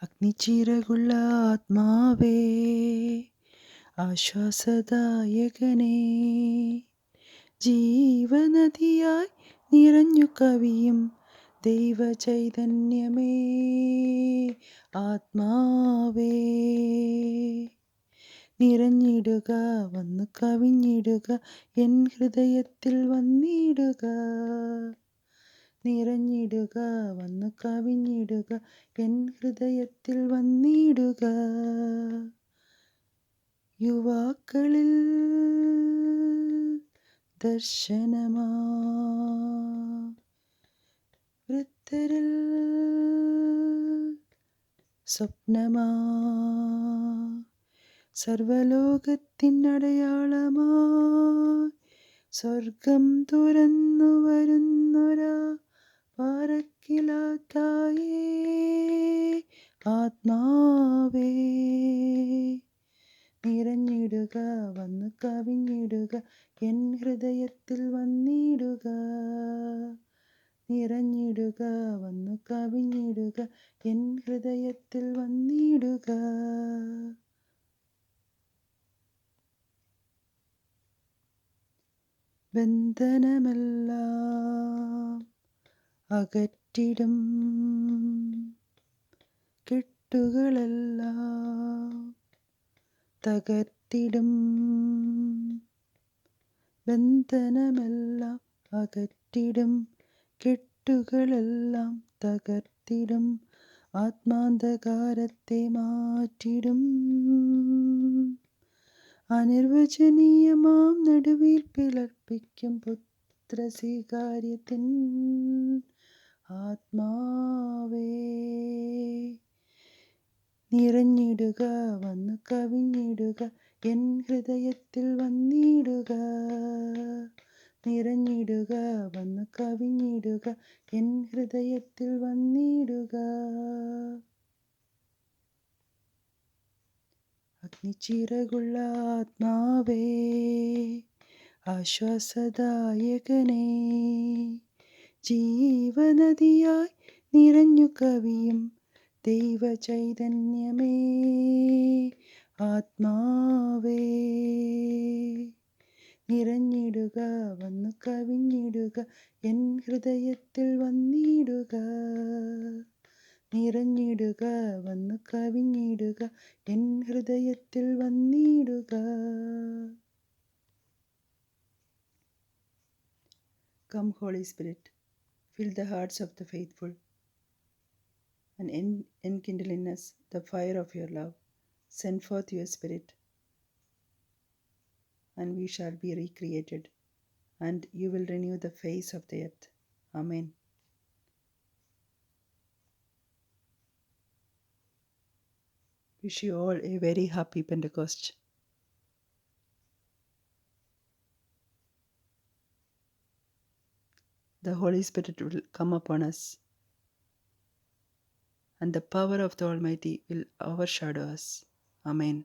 അഗ്നിച്ചിറകുള്ള ആത്മാവേ, ആശ്വാസദായകനേ, ജീവനദിയായി നിറഞ്ഞു കവിയും ദൈവചൈതന്യമേ, ആത്മാവേ നിറഞ്ഞിടുക, വന്നു കവിഞ്ഞിടുക, എൻ ഹൃദയത്തിൽ വന്നിടുക. നിറഞ്ഞിടുക, വന്നു കവിഞ്ഞിടുക, എൻ ഹൃദയത്തിൽ വന്നിടുക. യുവാക്കളിൽ ദർശനമാ, വൃദ്ധരിൽ സ്വപ്നമാ, സർവലോകത്തിനടയാളമായി സ്വർഗം തുറന്നു വരുന്നൊരാ പാറക്കിലാത്തായേ, ആത്മാവേ നിറഞ്ഞിടുക, വന്നു കവിഞ്ഞിടുക, എൻ ഹൃദയത്തിൽ വന്നിടുക. നിറഞ്ഞിടുക, വന്നു കവിഞ്ഞിടുക, എൻ ഹൃദയത്തിൽ വന്നിടുക. ബന്ധനമെല്ലാം അകറ്റിടും, കെട്ടുകളെല്ലാം തകർത്തിടും. ബന്ധനമെല്ലാം അകറ്റിടും, കെട്ടുകളെല്ലാം തകർത്തിടും. ആത്മാന്ധകാരത്തെ മാറ്റിടും. അനിർവചനീയമാം നടുവിൽ പിളർപ്പിക്കും പുത്രസ്വീകാര്യത്തിൻ ആത്മാവേ നിറഞ്ഞിടുക, വന്നു കവിഞ്ഞിടുക, എൻ ഹൃദയത്തിൽ വന്നിടുക. നിറഞ്ഞിടുക, വന്നു കവിഞ്ഞിടുക, എൻ ഹൃദയത്തിൽ വന്നിടുക. അഗ്നിച്ചിറകുള്ള ആത്മാവേ, ആശ്വാസദായകനേ, ജീവനദിയായി നിറഞ്ഞു കവിയും ദൈവചൈതന്യമേ, ആത്മാവേ നിറഞ്ഞിടുക, വന്നു കവിഞ്ഞിടുക, എൻ ഹൃദയത്തിൽ വന്നിടുക. നിറഞ്ഞിടുക, വന്നു കവിഞ്ഞിടുക, എൻ ഹൃദയത്തിൽ വന്നിടുക. Come, Holy Spirit, fill the hearts of the faithful and enkindle in us the fire of your love. Send forth your Spirit, and we shall be recreated, and you will renew the face of the earth. Amen. Wish you all a very happy Pentecost. The Holy Spirit will come upon us, and the power of the Almighty will overshadow us. Amen.